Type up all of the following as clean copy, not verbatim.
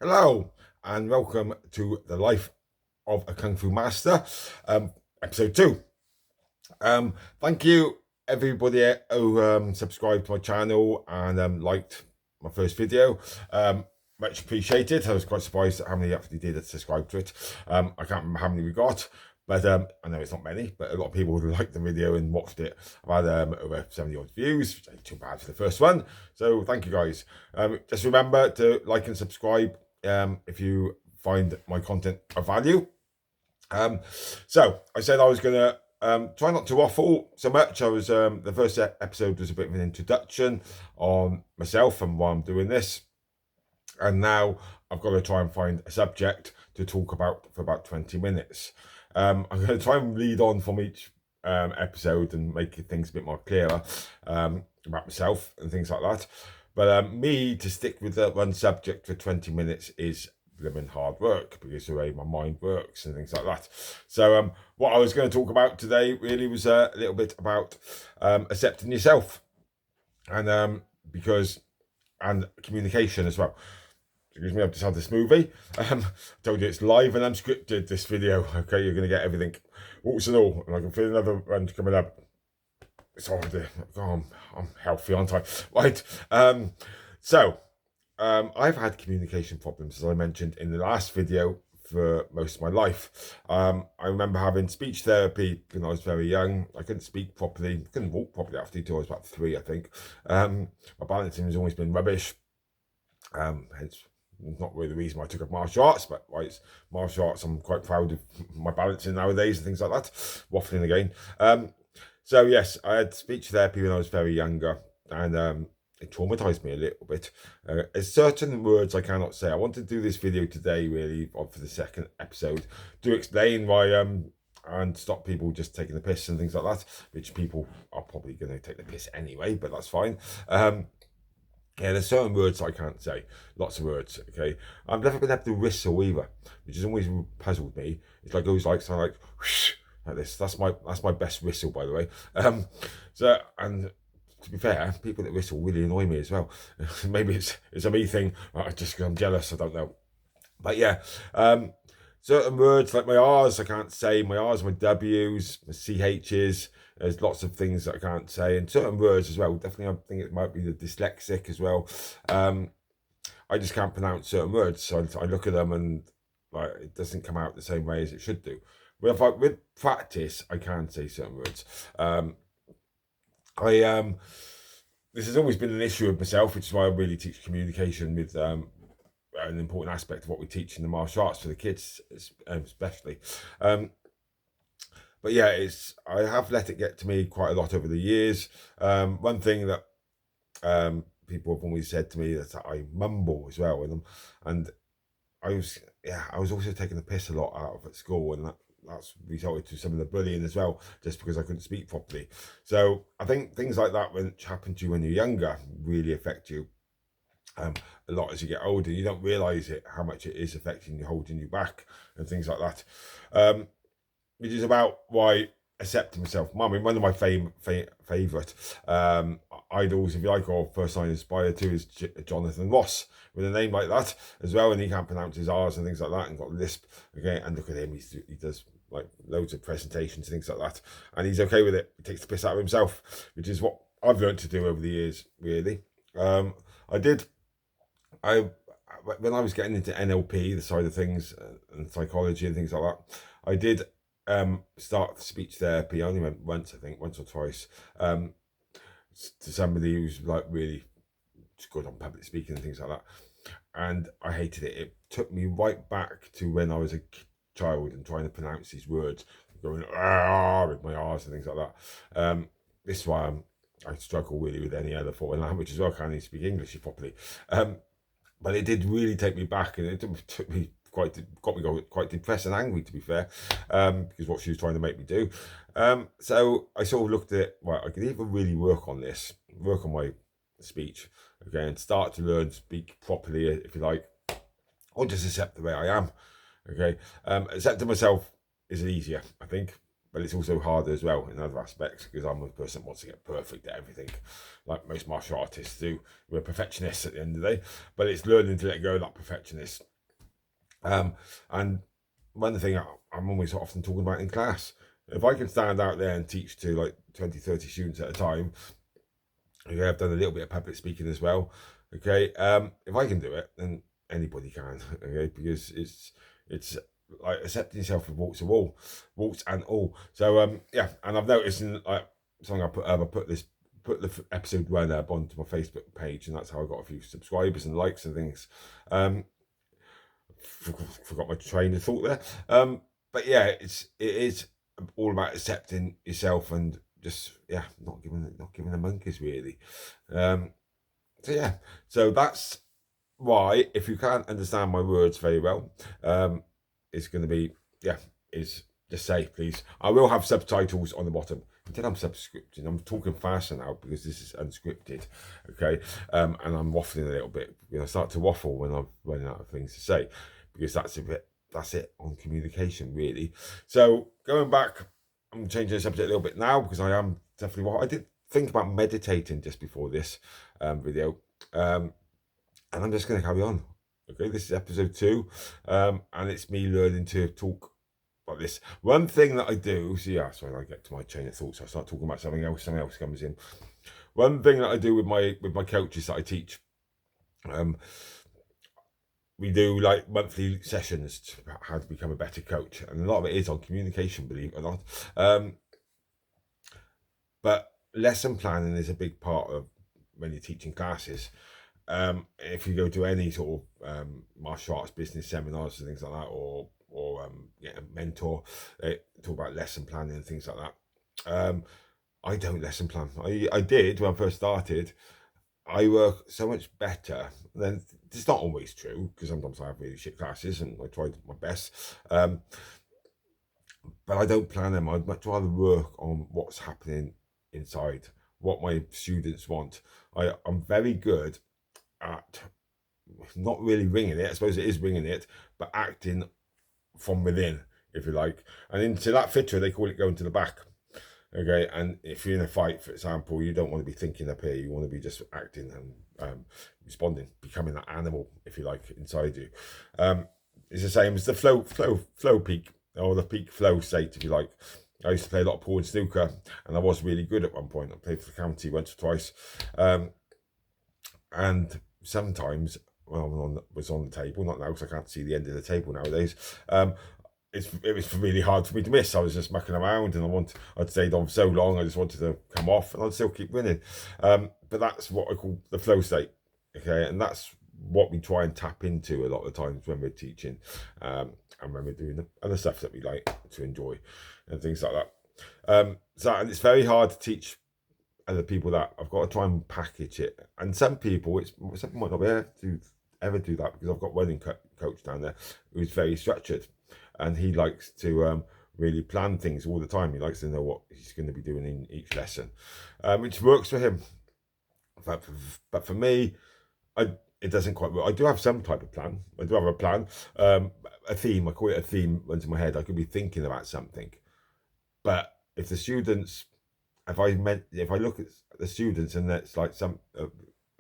Hello and welcome to the Life of a Kung Fu Master, episode 2. Thank you everybody who subscribed to my channel and liked my first video. Much appreciated. I was quite surprised at how many actually did subscribe to it. I can't remember how many we got, but I know it's not many, but a lot of people who liked the video and watched it. I've had over 70 odd views, which ain't too bad for the first one. So thank you guys. Just remember to like and subscribe if you find my content of value. So I said I was going to try not to waffle so much. I was the first episode was a bit of an introduction on myself and why I'm doing this, and now I've got to try and find a subject to talk about for about 20 minutes. I'm going to try and lead on from each episode and make things a bit more clearer about myself and things like that. But me to stick with that one subject for 20 minutes is living hard work, because the way my mind works and things like that. So what I was going to talk about today really was a little bit about accepting yourself, and communication as well. Excuse me, I've just had this movie. Told you it's live and unscripted, this video. Okay, you're going to get everything, warts and all. And I can feel another one coming up. It's already, oh, I'm healthy, aren't I? Right. I've had communication problems, as I mentioned in the last video, for most of my life. I remember having speech therapy when I was very young. I couldn't speak properly, couldn't walk properly after until I was about 3, I think. My balancing has always been rubbish. Hence, not really the reason why I took up martial arts, but it's martial arts. I'm quite proud of my balancing nowadays and things like that. Waffling again. So yes, I had speech therapy when I was very younger, and it traumatized me a little bit. There's certain words I cannot say. I want to do this video today, really, for the second episode, to explain why and stop people just taking the piss and things like that, which people are probably going to take the piss anyway, but that's fine. Yeah, there's certain words I can't say. Lots of words, okay? I've never been able to whistle either, which has always puzzled me. It's like always like something like whoosh, like this. That's my best whistle, by the way. And to be fair, people that whistle really annoy me as well. Maybe it's a me thing. Just because I'm jealous, I don't know. But yeah, certain words like my R's I can't say. My R's, my W's, my CH's. There's lots of things that I can't say, and certain words as well. Definitely, I think it might be the dyslexic as well. I just can't pronounce certain words, so I look at them and like it doesn't come out the same way as it should do. With practice, I can say certain words. This has always been an issue of myself, which is why I really teach communication with an important aspect of what we teach in the martial arts for the kids, especially. But yeah, I have let it get to me quite a lot over the years. One thing that people have always said to me is that I mumble as well with them, and I was also taking the piss a lot out of at school, and that's resulted to some of the bullying as well, just because I couldn't speak properly. So I think things like that, which happen to you when you're younger, really affect you a lot as you get older. You don't realise it, how much it is affecting you, holding you back, and things like that. Which is about why accepting myself. I mean, one of my favourite idols, if you like, or person I inspire to, is Jonathan Ross, with a name like that as well, and he can't pronounce his R's and things like that, and got a lisp. Okay, and look at him, he does like loads of presentations, things like that, and he's okay with it. He takes the piss out of himself, which is what I've learned to do over the years, really. When I was getting into NLP, the side of things, and psychology and things like that, I did start speech therapy. I only went once, I think, once or twice, to somebody who's like really good on public speaking and things like that, and I hated it. It took me right back to when I was a child and trying to pronounce these words, going with my R's and things like that. This is why I struggle really with any other foreign language as well. I can't even speak English properly. But it did really take me back, and it got me quite depressed and angry, to be fair, because what she was trying to make me do. So I sort of looked at, well, I could either really work on my speech, okay, and start to learn to speak properly, if you like, or just accept the way I am, okay. Accepting myself is easier, I think, but it's also harder as well in other aspects, because I'm a person that wants to get perfect at everything, like most martial artists do. We're perfectionists at the end of the day, but it's learning to let go of that perfectionist. And one thing I'm always often talking about in class, if I can stand out there and teach to like 20, 30 students at a time, okay, I've done a little bit of public speaking as well. Okay, if I can do it, then anybody can. Okay, because it's like accepting yourself with warts and all. So yeah, and I've noticed in like something I put the episode 1 up onto my Facebook page, and that's how I got a few subscribers and likes and things. Forgot my train of thought there. But yeah, it is all about accepting yourself and just not giving the monkeys really. So yeah, so that's why, if you can't understand my words very well, it's going to be is just say please. I will have subtitles on the bottom. Until I'm subscripting, I'm talking faster now because this is unscripted, okay? And I'm waffling a little bit. I start to waffle when I'm running out of things to say, because that's it on communication really. So going back, I'm changing the subject a little bit now, because I am definitely I did think about meditating just before this video, and I'm just going to carry on. Okay, this is episode 2, and it's me learning to talk like this. One thing that I do, sorry, I get to my chain of thoughts, I start talking about something else comes in. One thing that I do with my coaches that I teach, we do like monthly sessions to how to become a better coach, and a lot of it is on communication, believe it or not. But lesson planning is a big part of when you're teaching classes. If you go to any sort of martial arts business seminars and things like that, or get a mentor, they talk about lesson planning and things like that. I don't lesson plan. I did when I first started. I work so much better. Then it's not always true, because sometimes I have really shit classes and I tried my best. But I don't plan them. I'd much rather work on what's happening inside, what my students want. I'm very good at not really winging it. I suppose it is winging it, but acting from within, if you like. And into that fitra, they call it going to the back. Okay, and if you're in a fight, for example, you don't want to be thinking up here. You want to be just acting and responding, becoming that animal, if you like, inside you. It's the same as the flow peak, or the peak flow state, if you like. I used to play a lot of pool and snooker, and I was really good at one point. I played for the county once or twice, and sometimes when I was on the table, not now because I can't see the end of the table nowadays, it was really hard for me to miss. I was just mucking around, and I'd stayed on for so long, I just wanted to come off, and I'd still keep winning. But that's what I call the flow state, okay? And that's what we try and tap into a lot of the times when we're teaching, and when we're doing the other stuff that we like to enjoy and things like that. And it's very hard to teach other people that. I've got to try and package it, and some people might not be able to ever do that, because I've got one coach down there who's very structured, and he likes to really plan things all the time. He likes to know what he's going to be doing in each lesson, which works for him. But for me, it doesn't quite work. I do have some type of plan. I do have a plan, a theme. I call it a theme. Runs in my head. I could be thinking about something, but if the students, if I look at the students and there's like some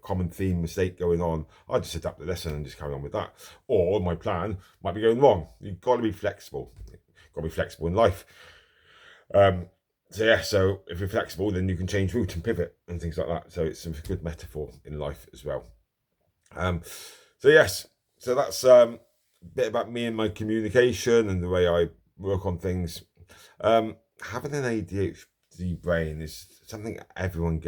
common theme mistake going on, I just adapt the lesson and just carry on with that. Or my plan might be going wrong. You've got to be flexible. You've got to be flexible in life. So if you're flexible, then you can change route and pivot and things like that. So it's a good metaphor in life as well. So that's a bit about me and my communication and the way I work on things. Having an ADHD brain is something everyone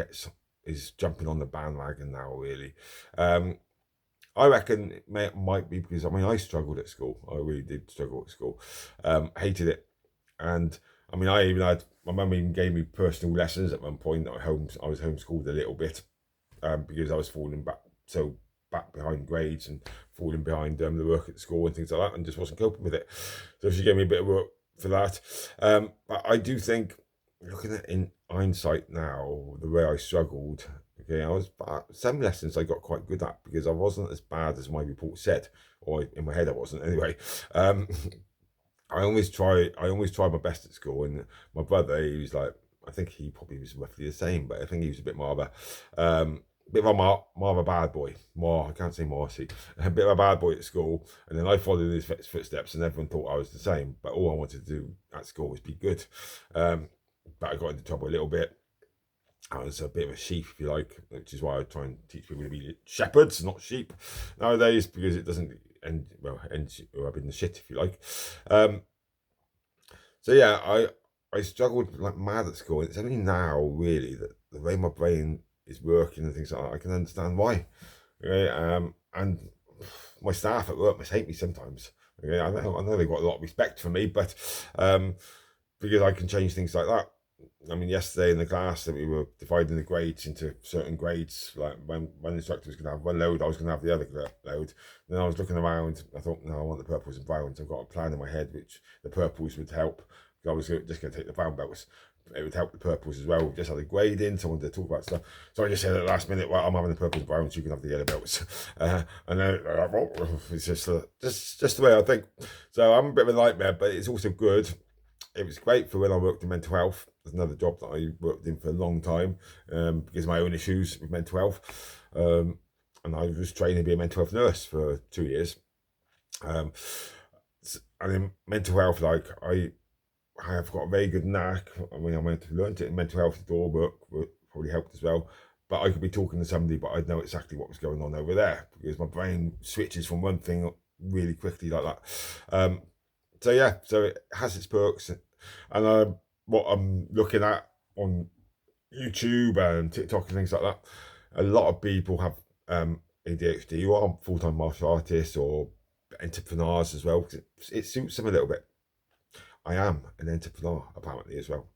is jumping on the bandwagon now, really. I reckon it might be because, I struggled at school. I really did struggle at school. Hated it. And I even had, my mum even gave me personal lessons at one point. I was homeschooled a little bit, because I was falling back behind grades and falling behind the work at school and things like that, and just wasn't coping with it. So she gave me a bit of work for that. But I do think, looking at in hindsight now, the way I struggled, okay, some lessons I got quite good at, because I wasn't as bad as my report said, or in my head I wasn't anyway. I always try my best at school. And my brother, he was like, I think he probably was roughly the same, but I think he was a bit more of a more of a bad boy. More, I can't say more, see, a bit of a bad boy at school. And then I followed in his footsteps, and everyone thought I was the same. But all I wanted to do at school was be good. But I got into trouble a little bit. I was a bit of a sheep, if you like, which is why I try and teach people to be shepherds, not sheep, nowadays, because it doesn't end up in the shit, if you like. So yeah, I struggled like mad at school. It's only now, really, that the way my brain is working and things like that, I can understand why. Okay? And my staff at work must hate me sometimes. Okay? I know they've got a lot of respect for me, but because I can change things like that. I mean, yesterday in the class that we were dividing the grades into certain grades, like when one instructor was going to have one load, I was going to have the other load. Then I was looking around, I thought, no, I want the purples and browns. I've got a plan in my head which the purples would help. I was just going to take the brown belts. It would help the purples as well. We just had a grade in, so I wanted to talk about stuff. So I just said at the last minute, well, I'm having the purples and browns, you can have the yellow belts. And then it's just the way I think. So I'm a bit of a nightmare, but it's also good. It was great for when I worked in mental health. There's another job that I worked in for a long time because of my own issues with mental health. And I was training to be a mental health nurse for 2 years. And in mental health, like I have got a very good knack. I mean, I went to learn it in mental health. The door work probably helped as well. But I could be talking to somebody, but I'd know exactly what was going on over there because my brain switches from one thing really quickly like that. So yeah, so it has its perks. And what I'm looking at on YouTube and TikTok and things like that, a lot of people have ADHD or are full-time martial artists or entrepreneurs as well, because it suits them a little bit. I am an entrepreneur apparently as well,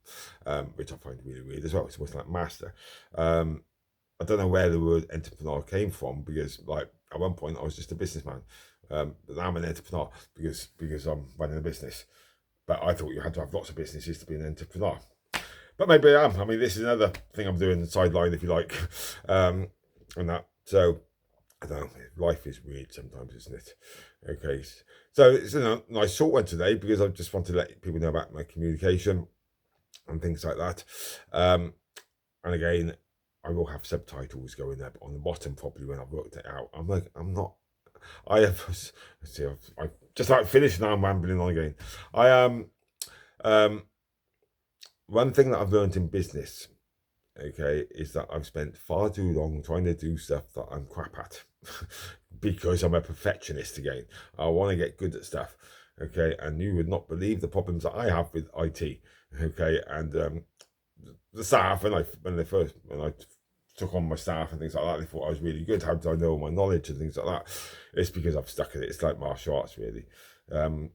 which I find really weird as well. It's almost like master. I don't know where the word entrepreneur came from, because like at one point I was just a businessman. But now I'm an entrepreneur because I'm running a business. But I thought you had to have lots of businesses to be an entrepreneur. But maybe I am. I mean, this is another thing I'm doing, the sideline, if you like, and that. So, I don't know, life is weird sometimes, isn't it? Okay, so it's a nice short one today because I just want to let people know about my communication and things like that. And again, I will have subtitles going up on the bottom probably when I've worked it out. I'm not. I have. See, I've just like finished now. I'm rambling on again. One thing that I've learned in business, okay, is that I've spent far too long trying to do stuff that I'm crap at because I'm a perfectionist again. I want to get good at stuff, okay, and you would not believe the problems that I have with IT, okay, and the staff when I took on my staff and things like that, they thought I was really good. How did I know my knowledge and things like that? It's because I've stuck at it. It's like martial arts, really. And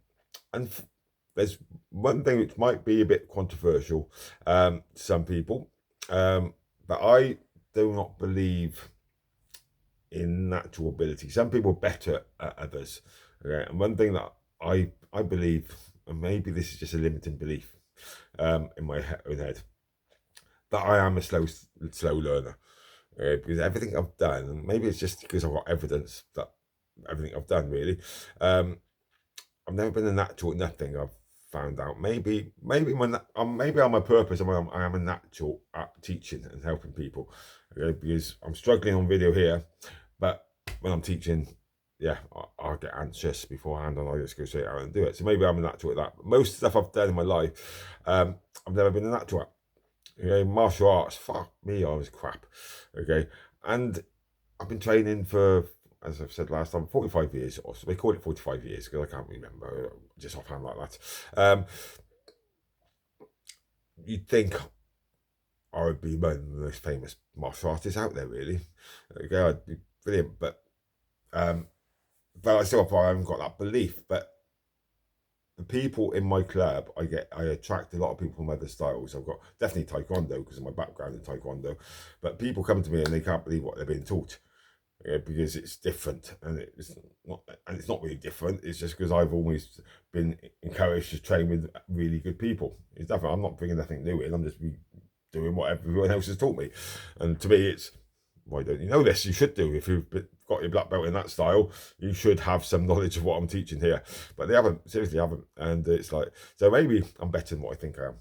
there's one thing which might be a bit controversial to some people, but I do not believe in natural ability. Some people are better at others. Okay? And one thing that I believe, and maybe this is just a limiting belief in my own head, that I am a slow learner. Because everything I've done, and maybe it's just because I've got evidence that everything I've done really, I've never been a natural at nothing. I've found out maybe on my purpose. I am a natural at teaching and helping people, because I'm struggling on video here, but when I'm teaching, yeah, I'll get anxious beforehand and I just go straight out and do it. So maybe I'm a natural at that. But most stuff I've done in my life, I've never been a natural at. Okay, martial arts, fuck me, I was crap. Okay, and I've been training for, as I've said last time, 45 years, or so they call it 45 years because I can't remember just offhand like that. You'd think I would be one of the most famous martial artists out there, really. Okay, I'd be brilliant, but I still I haven't got that belief. But the people in my club, I attract a lot of people from other styles. I've got definitely Taekwondo because of my background in Taekwondo, but people come to me and they can't believe what they're being taught, because it's different, and it's not really different. It's just because I've always been encouraged to train with really good people. It's definitely, I'm not bringing nothing new in. I'm just doing what everyone else has taught me, and to me, it's why don't you know this? You should do. If you've got your black belt in that style, you should have some knowledge of what I'm teaching here. But they haven't, seriously haven't. And it's like, so maybe I'm better than what I think I am.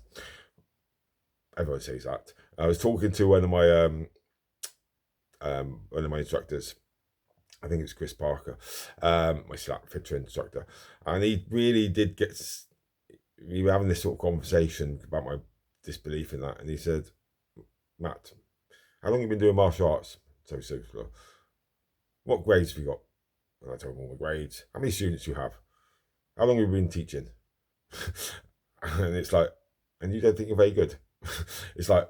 Everyone says that. I was talking to one of my instructors. I think it's Chris Parker, my Slack fitter instructor, and he really did get. We were having this sort of conversation about my disbelief in that, and he said, "Matt, how long have you been doing martial arts?" So, what grades have you got? And I told him all the grades. How many students you have? How long have you been teaching? And it's like, and you don't think you're very good? It's like,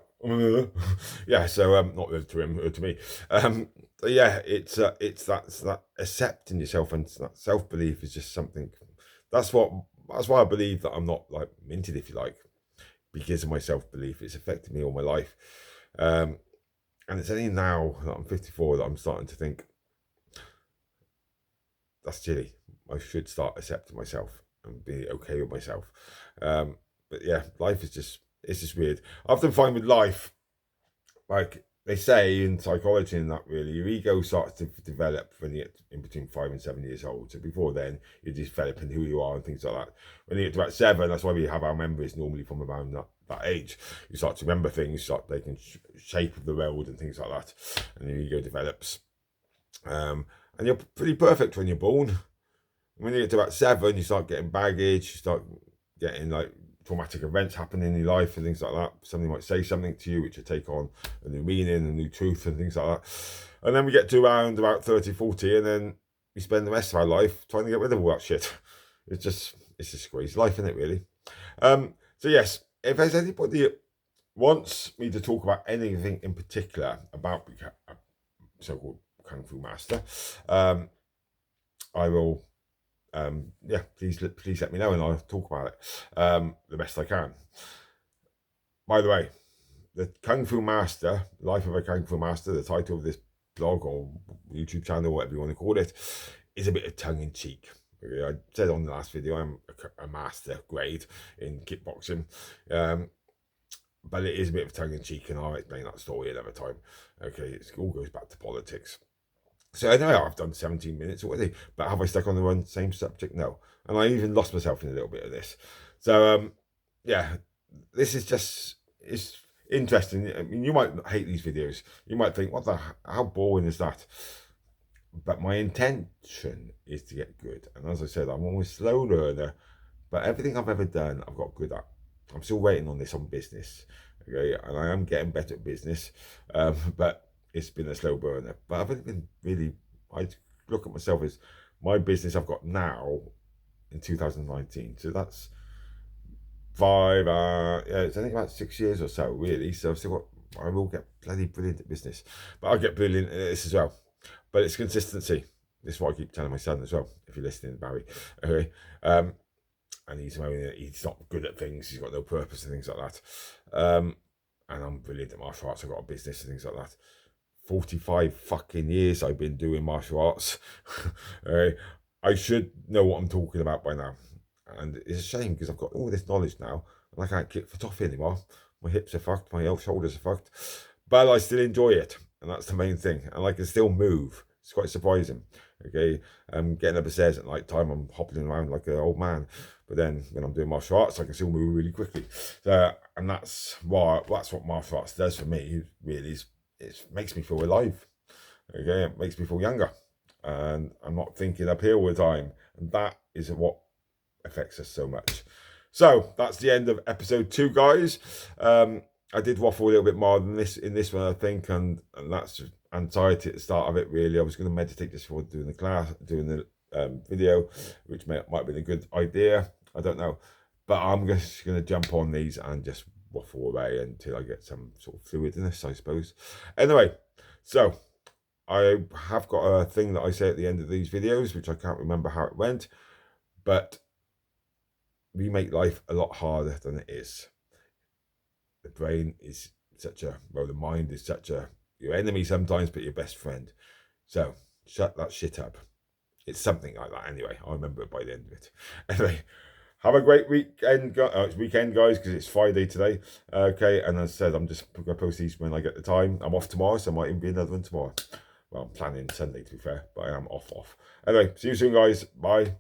yeah. So not to him, to me. Yeah, it's that accepting yourself, and that self belief is just something. That's why I believe that I'm not like minted, if you like, because of my self belief. It's affected me all my life, and it's only now that I'm 54 that I'm starting to think that's silly. I should start accepting myself and be okay with myself. But yeah, life is just, it's just weird. I often find with life, like they say in psychology and that, really, your ego starts to develop when you get in between 5 and 7 years old. So before then, you're developing who you are and things like that. When you get to about 7, that's why we have our memories normally from around that age. You start to remember things, you start taking shape of the world and things like that, and your ego develops. And you're pretty perfect when you're born. When you get to about 7, you start getting baggage, you start getting like traumatic events happen in your life and things like that. Somebody might say something to you which you take on a new meaning, a new truth and things like that. And then we get to around about 30, 40, and then we spend the rest of our life trying to get rid of all that shit. It's just crazy life, isn't it, really? So yes, if there's anybody that wants me to talk about anything in particular about a so-called Kung Fu master, I will yeah, please let me know and I'll talk about it the best I can. By the way, the Kung Fu Master, Life of a Kung Fu Master, the title of this blog or YouTube channel, whatever you want to call it, is a bit of tongue-in-cheek. I said on the last video I'm a master grade in kickboxing, but it is a bit of tongue-in-cheek, and I'll explain that story another time. Okay, it all goes back to politics. So anyway, I've done 17 minutes already, but have I stuck on the one same subject? No. And I even lost myself in a little bit of this. So yeah, this is just, it's interesting. I mean, you might hate these videos. You might think, how boring is that? But my intention is to get good. And as I said, I'm always a slow learner, but everything I've ever done, I've got good at. I'm still waiting on this on business. Okay, and I am getting better at business, but it's been a slow burner. But I've only been really, I look at myself as my business I've got now in 2019. So that's yeah, it's only about 6 years or so, really. So I've still got, I will get bloody brilliant at business, but I'll get brilliant at this as well. But it's consistency. This is what I keep telling my son as well, if you're listening, Barry. Okay. And he's not good at things, he's got no purpose and things like that. And I'm brilliant at martial arts, I've got a business and things like that. 45 fucking years I've been doing martial arts. I should know what I'm talking about by now. And it's a shame because I've got all this knowledge now and I can't kick for toffee anymore. My hips are fucked, my shoulders are fucked. But I still enjoy it. And that's the main thing. And I can still move. It's quite surprising. Okay. Getting up the stairs at night time, I'm hopping around like an old man. But then when I'm doing martial arts, I can still move really quickly. And that's what martial arts does for me, really. It makes me feel alive. Okay, it makes me feel younger, and I'm not thinking up here all the time, and that is what affects us so much. So that's the end of episode 2, guys. I did waffle a little bit more than this in this one, I think, and that's just anxiety at the start of it. Really, I was going to meditate just before doing the video, which might have been a good idea. I don't know, but I'm just going to jump on these and just waffle away until I get some sort of fluidness, I suppose. Anyway, so I have got a thing that I say at the end of these videos, which I can't remember how it went, but we make life a lot harder than it is. The brain is the mind is your enemy sometimes, but your best friend. So shut that shit up. It's something like that anyway. I remember it by the end of it. Anyway, Have a great weekend, it's weekend, guys, because it's Friday today. Okay, and as I said, I'm just going to post these when I get the time. I'm off tomorrow, so there might even be another one tomorrow. Well, I'm planning Sunday, to be fair, but I am off. Anyway, see you soon, guys. Bye.